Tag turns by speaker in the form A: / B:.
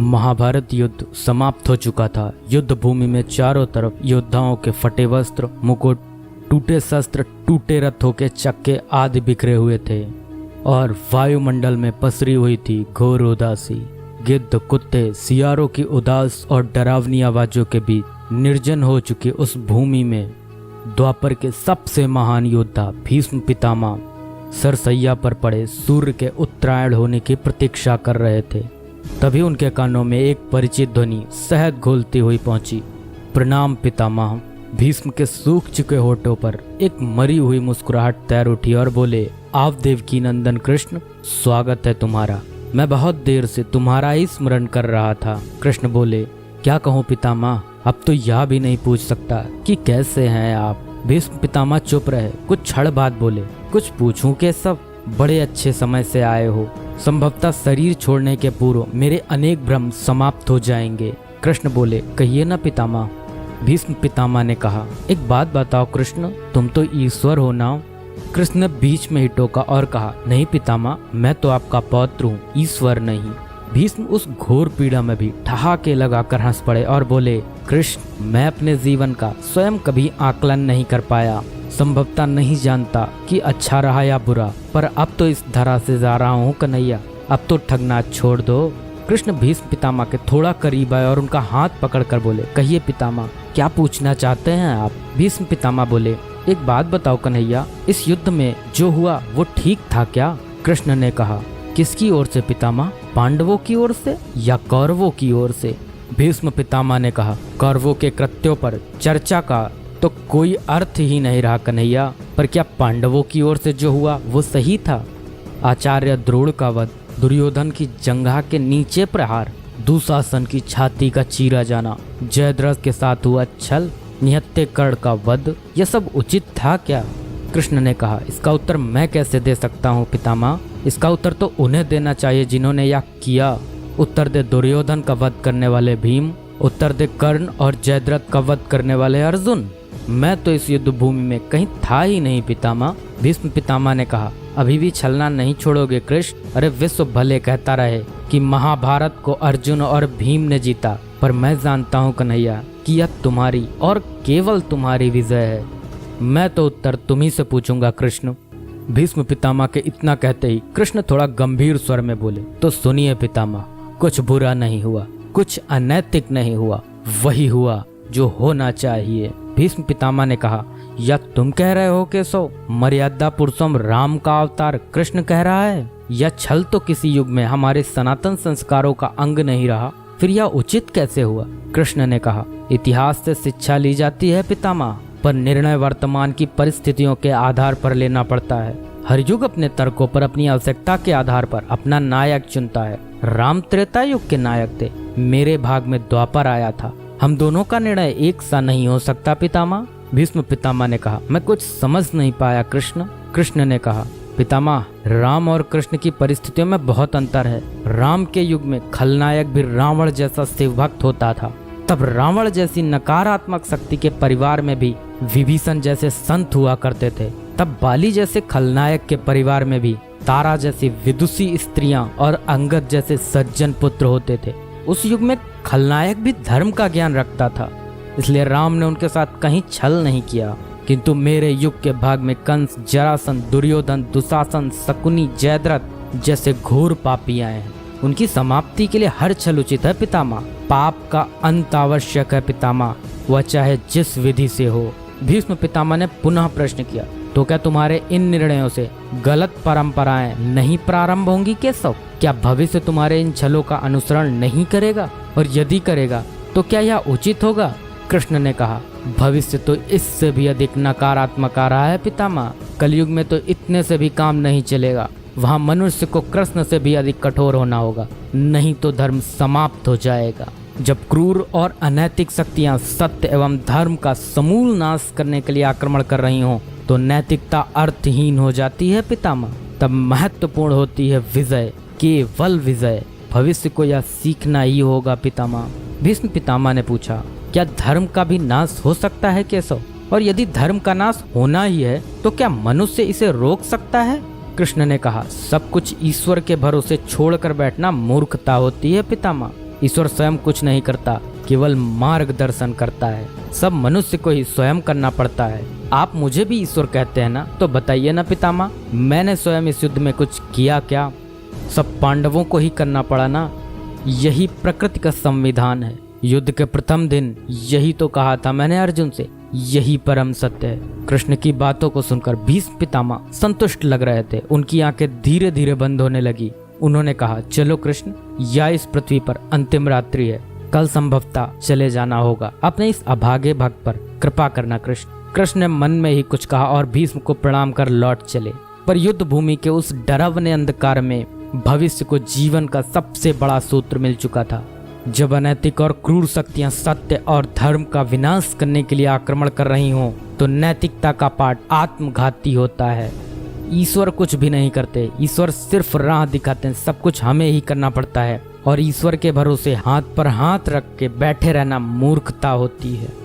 A: महाभारत युद्ध समाप्त हो चुका था। युद्ध भूमि में चारों तरफ योद्धाओं के फटे वस्त्र, मुकुट, टूटे शस्त्र, टूटे रथों के चक्के आदि बिखरे हुए थे और वायुमंडल में पसरी हुई थी घोर उदासी। गिद्ध, कुत्ते, सियारों की उदास और डरावनी आवाजों के बीच निर्जन हो चुकी उस भूमि में द्वापर के सबसे महान योद्धा भीष्म पितामह सरसैया पर पड़े सूर्य के उत्तरायण होने की प्रतीक्षा कर रहे थे। तभी उनके कानों में एक परिचित ध्वनि शहद घोलती हुई पहुंची। प्रणाम पितामह। भीष्म के सूख चुके होठों पर एक मरी हुई मुस्कुराहट तैर उठी और बोले, आप देवकी नंदन कृष्ण, स्वागत है तुम्हारा। मैं बहुत देर से तुम्हारा ही स्मरण कर रहा था। कृष्ण बोले, क्या कहूँ पितामह, अब तो यह भी नहीं पूछ सकता कि कैसे हैं आप। भीष्म पितामह चुप रहे, कुछ क्षण बाद बोले, कुछ पूछूं के सब, बड़े अच्छे समय से आए हो। संभवतः शरीर छोड़ने के पूर्व मेरे अनेक भ्रम समाप्त हो जाएंगे। कृष्ण बोले, कहिए ना पितामह। भीष्म पितामह ने कहा, एक बात बताओ कृष्ण, तुम तो ईश्वर हो ना। कृष्ण ने बीच में ही टोका और कहा, नहीं पितामह, मैं तो आपका पौत्र हूँ, ईश्वर नहीं। भीष्म उस घोर पीड़ा में भी ठहाके लगाकर हंस पड़े और बोले, कृष्ण, मैं अपने जीवन का स्वयं कभी आकलन नहीं कर पाया, संभवतः नहीं जानता कि अच्छा रहा या बुरा, पर अब तो इस धरा से जा रहा हूँ कन्हैया, अब तो ठगना छोड़ दो। कृष्ण भीष्म पितामह के थोड़ा करीब आए और उनका हाथ पकड़कर बोले, कहिए पितामह, क्या पूछना चाहते हैं आप। भीष्म पितामह बोले, एक बात बताओ कन्हैया, इस युद्ध में जो हुआ वो ठीक था क्या। कृष्ण ने कहा, किसकी ओर से पितामह, पांडवों की ओर से या कौरवों की ओर से। भीष्म पितामह ने कहा, कौरवों के कृत्यों पर चर्चा का तो कोई अर्थ ही नहीं रहा कन्हैया, पर क्या पांडवों की ओर से जो हुआ वो सही था। आचार्य द्रोण का वध, दुर्योधन की जंघा के नीचे प्रहार, दुशासन की छाती का चीरा जाना, जयद्रथ के साथ हुआ छल, निहत्थे कर्ण का वध, यह सब उचित था क्या। कृष्ण ने कहा, इसका उत्तर मैं कैसे दे सकता हूँ पितामह, इसका उत्तर तो उन्हें देना चाहिए जिन्होंने यह किया। उत्तर दे दुर्योधन का वध करने वाले भीम, उत्तर दे कर्ण और जयद्रथ का वध करने वाले अर्जुन। मैं तो इस युद्ध भूमि में कहीं था ही नहीं पितामह। भीष्म पितामह ने कहा, अभी भी छलना नहीं छोड़ोगे कृष्ण। अरे विश्व भले कहता रहे कि महाभारत को अर्जुन और भीम ने जीता, पर मैं जानता हूँ कन्हैया कि यह तुम्हारी और केवल तुम्हारी विजय है। मैं तो उत्तर तुम्ही से पूछूंगा कृष्ण। भीष्म पितामह के इतना कहते ही कृष्ण थोड़ा गंभीर स्वर में बोले, तो सुनिए पितामह, कुछ बुरा नहीं हुआ, कुछ अनैतिक नहीं हुआ, वही हुआ जो होना चाहिए। भीष्म पितामह ने कहा, या तुम कह रहे हो केशव, मर्यादा पुरुषोत्तम राम का अवतार कृष्ण कह रहा है। यह छल तो किसी युग में हमारे सनातन संस्कारों का अंग नहीं रहा, फिर यह उचित कैसे हुआ। कृष्ण ने कहा, इतिहास से शिक्षा ली जाती है पितामह, पर निर्णय वर्तमान की परिस्थितियों के आधार पर लेना पड़ता है। हर युग अपने तर्कों पर, अपनी आवश्यकता के आधार पर अपना नायक चुनता है। राम त्रेता युग के नायक थे, मेरे भाग में द्वापर आया था। हम दोनों का निर्णय एक सा नहीं हो सकता पितामह। भीष्म पितामह ने कहा, मैं कुछ समझ नहीं पाया कृष्ण। कृष्ण ने कहा, पितामह, राम और कृष्ण की परिस्थितियों में बहुत अंतर है। राम के युग में खलनायक भी रावण जैसा शिव भक्त होता था। तब रावण जैसी नकारात्मक शक्ति के परिवार में भी विभीषण जैसे संत हुआ करते थे। तब बाली जैसे खलनायक के परिवार में भी तारा जैसी विदुषी स्त्रियां और अंगद जैसे सज्जन पुत्र होते थे। उस युग में खलनायक भी धर्म का ज्ञान रखता था, इसलिए राम ने उनके साथ कहीं छल नहीं किया। किंतु मेरे युग के भाग में कंस, जरासंध, दुर्योधन, दुशासन, शकुनी, जयद्रथ जैसे घोर पापी आए हैं। उनकी समाप्ति के लिए हर छल उचित है पितामह। पाप का अंत आवश्यक है पितामह, वह चाहे जिस विधि से हो। भीष्म पितामह ने पुनः प्रश्न किया, तो क्या तुम्हारे इन निर्णयों से गलत परंपराएं नहीं प्रारंभ होंगी केशव। क्या भविष्य तुम्हारे इन छलों का अनुसरण नहीं करेगा, और यदि करेगा तो क्या यह उचित होगा। कृष्ण ने कहा, भविष्य तो इससे भी अधिक नकारात्मक आ रहा है पितामह। कलयुग में तो इतने से भी काम नहीं चलेगा, वहाँ मनुष्य को कृष्ण से भी अधिक कठोर होना होगा, नहीं तो धर्म समाप्त हो जाएगा। जब क्रूर और अनैतिक शक्तियाँ सत्य एवं धर्म का समूल नाश करने के लिए आक्रमण कर रही हों, तो नैतिकता अर्थहीन हो जाती है पितामह। तब महत्वपूर्ण होती है विजय, केवल विजय। भविष्य को यह सीखना ही होगा पितामह। भीष्म पितामह ने पूछा, क्या धर्म का भी नाश हो सकता है केशव, और यदि धर्म का नाश होना ही है तो क्या मनुष्य इसे रोक सकता है। कृष्ण ने कहा, सब कुछ ईश्वर के भरोसे छोड़कर बैठना मूर्खता होती है पितामह। ईश्वर स्वयं कुछ नहीं करता, केवल मार्गदर्शन करता है। सब मनुष्य को ही स्वयं करना पड़ता है। आप मुझे भी ईश्वर कहते हैं ना, तो बताइए ना पितामह, मैंने स्वयं इस युद्ध में कुछ किया क्या? सब पांडवों को ही करना पड़ा ना। यही प्रकृति का संविधान है। युद्ध के प्रथम दिन यही तो कहा था मैंने अर्जुन से, यही परम सत्य है। कृष्ण की बातों को सुनकर भीष्म पितामह संतुष्ट लग रहे थे। उनकी आंखें धीरे धीरे बंद होने लगी। उन्होंने कहा, चलो कृष्ण, या इस पृथ्वी पर अंतिम रात्रि है, कल संभवतः चले जाना होगा। अपने इस अभागे भक्त पर कृपा करना कृष्ण। कृष्ण ने मन में ही कुछ कहा और भीष्म को प्रणाम कर लौट चले। पर युद्ध भूमि के उस डरावने अंधकार में भविष्य को जीवन का सबसे बड़ा सूत्र मिल चुका था। जब अनैतिक और क्रूर शक्तियां सत्य और धर्म का विनाश करने के लिए आक्रमण कर रही हों, तो नैतिकता का पाठ आत्मघाती होता है। ईश्वर कुछ भी नहीं करते, ईश्वर सिर्फ राह दिखाते हैं। सब कुछ हमें ही करना पड़ता है और ईश्वर के भरोसे हाथ पर हाथ रख के बैठे रहना मूर्खता होती है।